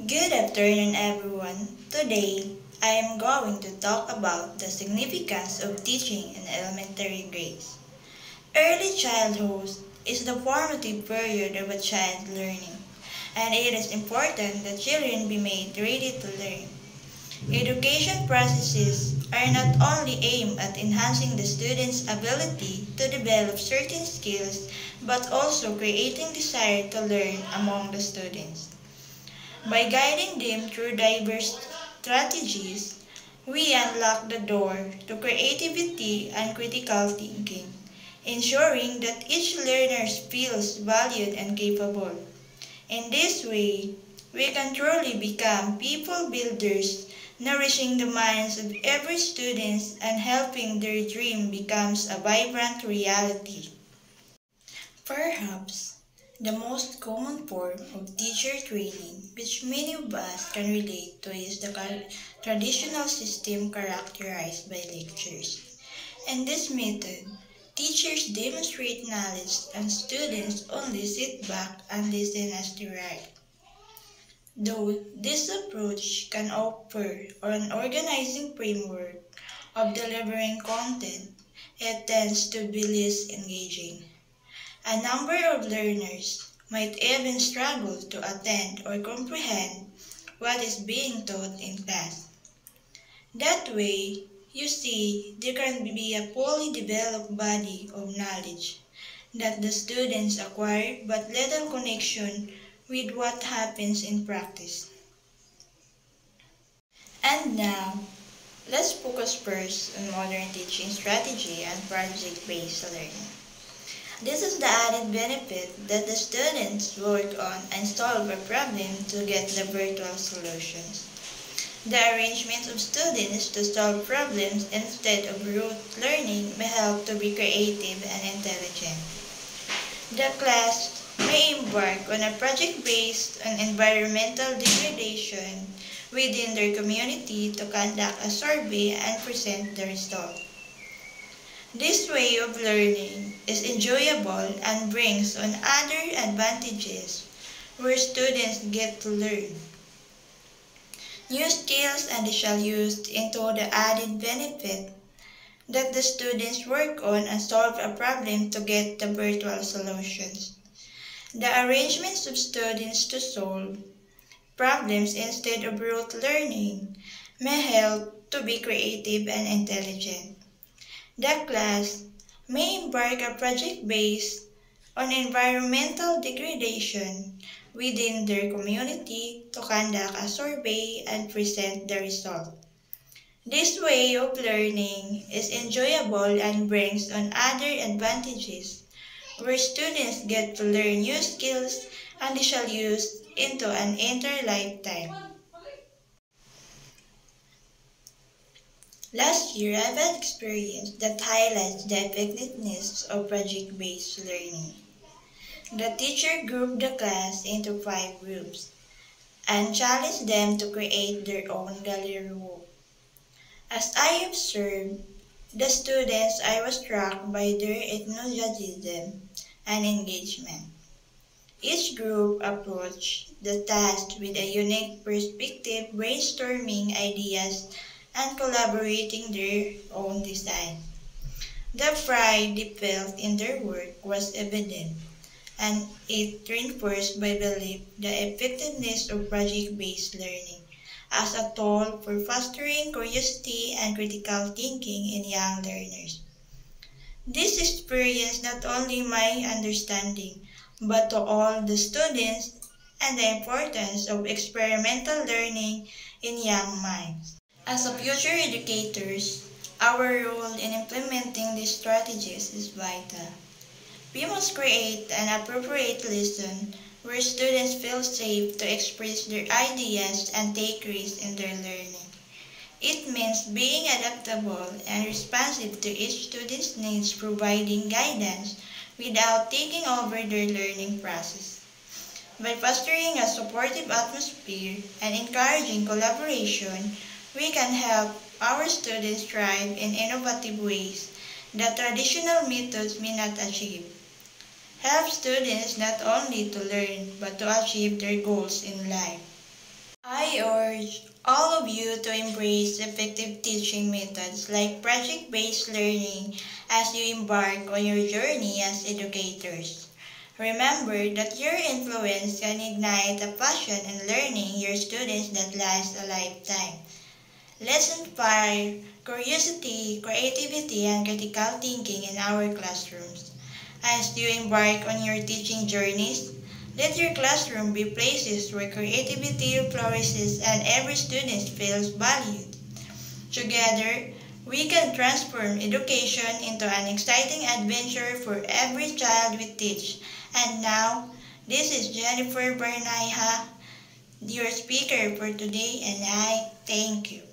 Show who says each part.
Speaker 1: Good afternoon, everyone. Today, I am going to talk about the significance of teaching in elementary grades. Early childhood is the formative period of a child's learning, and it is important that children be made ready to learn. Education processes are not only aimed at enhancing the student's ability to develop certain skills, but also creating desire to learn among the students. By guiding them through diverse strategies, we unlock the door to creativity and critical thinking, ensuring that each learner feels valued and capable. In this way, we can truly become people builders, nourishing the minds of every student and helping their dream becomes a vibrant reality. Perhaps the most common form of teacher training which many of us can relate to is the traditional system characterized by lectures. In this method, teachers demonstrate knowledge and students only sit back and listen as they write. Though this approach can offer an organizing framework of delivering content, it tends to be less engaging. A number of learners might even struggle to attend or comprehend what is being taught in class. That way, you see, there can be a fully developed body of knowledge that the students acquire but little connection with what happens in practice. And now, let's focus first on modern teaching strategy and project-based learning. This is the added benefit that the students work on and solve a problem to get the virtual solutions. The arrangement of students to solve problems instead of rote learning may help to be creative and intelligent. The class may embark on a project based on environmental degradation within their community to conduct a survey and present the result. This way of learning is enjoyable and brings on other advantages where students get to learn new skills and they shall use into the added benefit that the students work on and solve a problem to get the virtual solutions. The arrangements of students to solve problems instead of rote learning may help to be creative and intelligent. The class may embark a project based on environmental degradation within their community to conduct a survey and present the result. This way of learning is enjoyable and brings on other advantages where students get to learn new skills and they shall use into an entire lifetime. Last year, I've had experience that highlights the effectiveness of project-based learning. The teacher grouped the class into 5 groups and challenged them to create their own gallery wall. As I observed the students, I was struck by their enthusiasm and engagement. Each group approached the task with a unique perspective, brainstorming ideas and collaborating their own design. The pride they felt in their work was evident, and it reinforced my belief the effectiveness of project-based learning as a tool for fostering curiosity and critical thinking in young learners. This experience not only my understanding, but to all the students and the importance of experimental learning in young minds. As a future educators, our role in implementing these strategies is vital. We must create an appropriate lesson where students feel safe to express their ideas and take risks in their learning. It means being adaptable and responsive to each student's needs, providing guidance without taking over their learning process. By fostering a supportive atmosphere and encouraging collaboration, we can help our students thrive in innovative ways that traditional methods may not achieve. Help students not only to learn but to achieve their goals in life. to embrace effective teaching methods like project-based learning as you embark on your journey as educators. Remember that your influence can ignite a passion in learning your students that lasts a lifetime. Let's inspire curiosity, creativity, and critical thinking in our classrooms. As you embark on your teaching journeys, let your classroom be places where creativity flourishes and every student feels valued. Together, we can transform education into an exciting adventure for every child we teach. And now, this is Jennifer Bernaiha, your speaker for today, and I thank you.